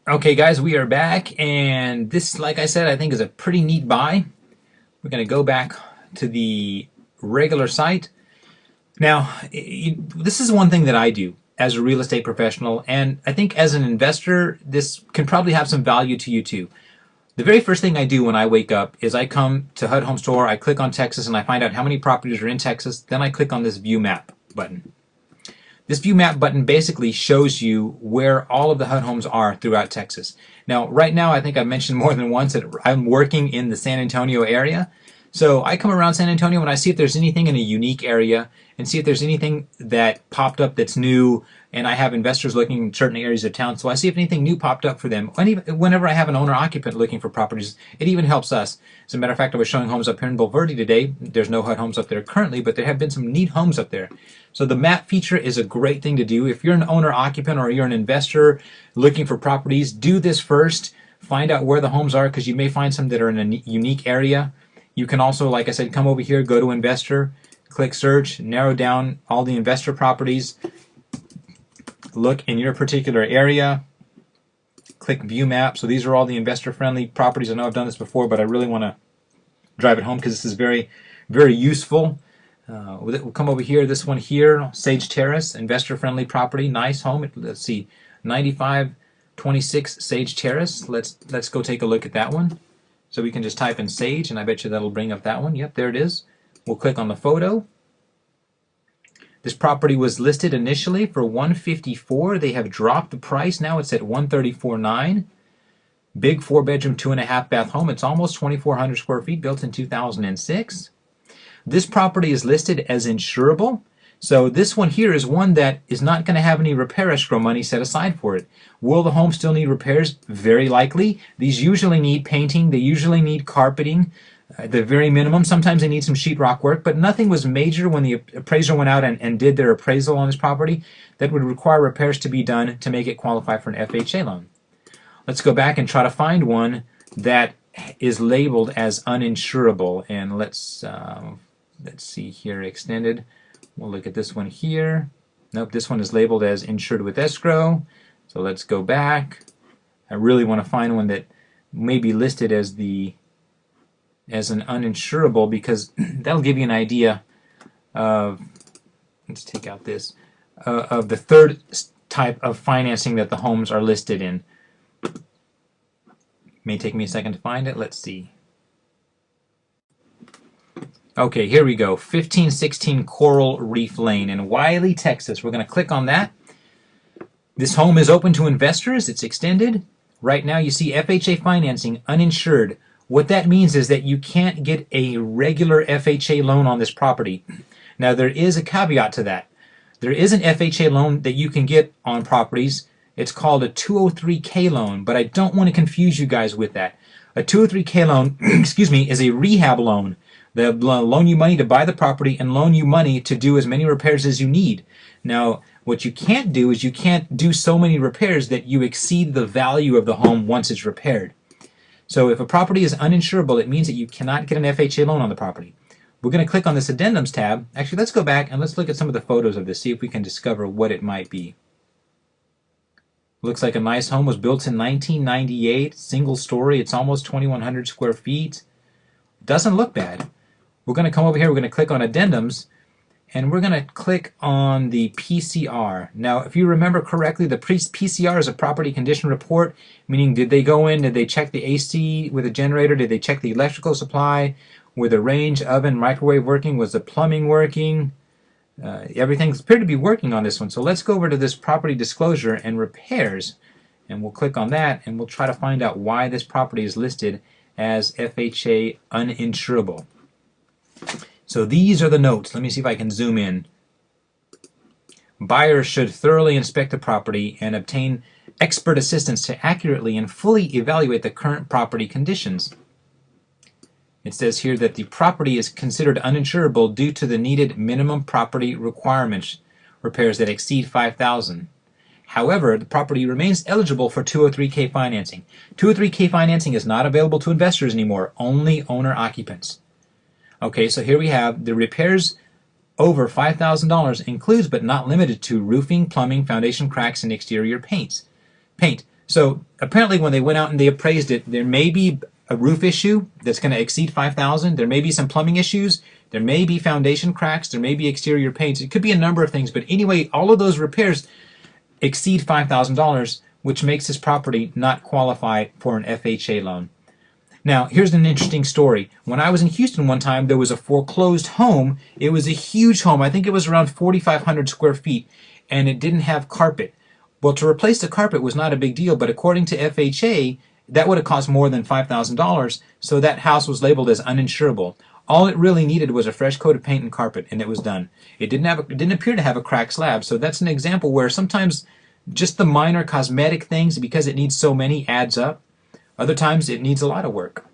Okay, guys, we are back, and this, like I said, I think is a pretty neat buy. We're going to go back to the regular site. Now, this is one thing that I do as a real estate professional, and I think as an investor, this can probably have some value to you too. The very first thing I do when I wake up is I come to HUD Home Store, I click on Texas, and I find out how many properties are in Texas. Then I click on this View Map button. This View Map button basically shows you where all of the HUD homes are throughout Texas. Now, right now, I think I've mentioned more than once that I'm working in the San Antonio area. So I come around San Antonio and I see if there's anything in a unique area and see if there's anything that popped up that's new. And I have investors looking in certain areas of town, so I see if anything new popped up for them. Whenever I have an owner-occupant looking for properties, it even helps us. As a matter of fact, I was showing homes up here in Bulverde today. There's no HUD homes up there currently, but there have been some neat homes up there. So the map feature is a great thing to do. If you're an owner-occupant or you're an investor looking for properties, do this first. Find out where the homes are, because you may find some that are in a unique area. You can also, like I said, come over here, go to Investor, click Search, narrow down all the investor properties, look in your particular area, click View Map. So these are all the investor-friendly properties. I know I've done this before, but I really want to drive it home because this is very, very useful. We'll come over here, this one here, Sage Terrace, investor-friendly property, nice home. Let's see, 9526 Sage Terrace. Let's go take a look at that one. So we can just type in Sage, and I bet you that'll bring up that one. Yep, there it is. We'll click on the photo. This property was listed initially for $154. They have dropped the price. Now it's at $134.9. Big 4-bedroom, 2.5-bath home. It's almost 2,400 square feet, built in 2006. This property is listed as insurable. So this one here is one that is not going to have any repair escrow money set aside for it. Will the home still need repairs? Very likely. These usually need painting. They usually need carpeting. At the very minimum, sometimes they need some sheetrock work, but nothing was major when the appraiser went out and did their appraisal on this property that would require repairs to be done to make it qualify for an FHA loan. Let's go back and try to find one that is labeled as uninsurable, and let's see here, extended. We'll look at this one here. Nope, this one is labeled as insured with escrow. So let's go back. I really want to find one that may be listed as an uninsurable, because that'll give you an idea of, let's take out this, of the third type of financing that the homes are listed in. May take me a second to find it. Let's see. Okay, here we go. 1516 Coral Reef Lane in Wiley, Texas. We're going to click on that. This home is open to investors. It's extended. Right now you see FHA financing, uninsured. What that means is that you can't get a regular FHA loan on this property. Now there is a caveat to that. There is an FHA loan that you can get on properties. It's called a 203K loan, but I don't want to confuse you guys with that. A 203K loan, excuse me, is a rehab loan. They'll loan you money to buy the property and loan you money to do as many repairs as you need. Now, what you can't do is you can't do so many repairs that you exceed the value of the home once it's repaired. So if a property is uninsurable, it means that you cannot get an FHA loan on the property. We're going to click on this Addendums tab. Actually, let's go back and let's look at some of the photos of this, see if we can discover what it might be. Looks like a nice home, was built in 1998, single story. It's almost 2,100 square feet. Doesn't look bad. We're going to come over here, we're going to click on Addendums, and we're going to click on the PCR. Now, if you remember correctly, the PCR is a property condition report, meaning did they go in, did they check the AC with the generator, did they check the electrical supply, were the range, oven, microwave working, was the plumbing working? Everything appeared to be working on this one. So let's go over to this property disclosure and repairs, and we'll click on that, and we'll try to find out why this property is listed as FHA uninsurable. So these are the notes. Let me see if I can zoom in. Buyers should thoroughly inspect the property and obtain expert assistance to accurately and fully evaluate the current property conditions. It says here that the property is considered uninsurable due to the needed minimum property requirements, repairs that exceed $5,000. However, the property remains eligible for 203K financing. 203K financing is not available to investors anymore, only owner-occupants. Okay, so here we have the repairs over $5,000 includes but not limited to roofing, plumbing, foundation cracks, and exterior paint. So apparently when they went out and they appraised it, there may be a roof issue that's going to exceed 5,000. There may be some plumbing issues. There may be foundation cracks. There may be exterior paints. It could be a number of things. But anyway, all of those repairs exceed $5,000, which makes this property not qualify for an FHA loan. Now, here's an interesting story. When I was in Houston one time, there was a foreclosed home. It was a huge home. I think it was around 4,500 square feet, and it didn't have carpet. Well, to replace the carpet was not a big deal, but according to FHA, that would have cost more than $5,000, so that house was labeled as uninsurable. All it really needed was a fresh coat of paint and carpet, and it was done. It didn't appear to have a cracked slab, so that's an example where sometimes just the minor cosmetic things, because it needs so many, adds up. Other times it needs a lot of work.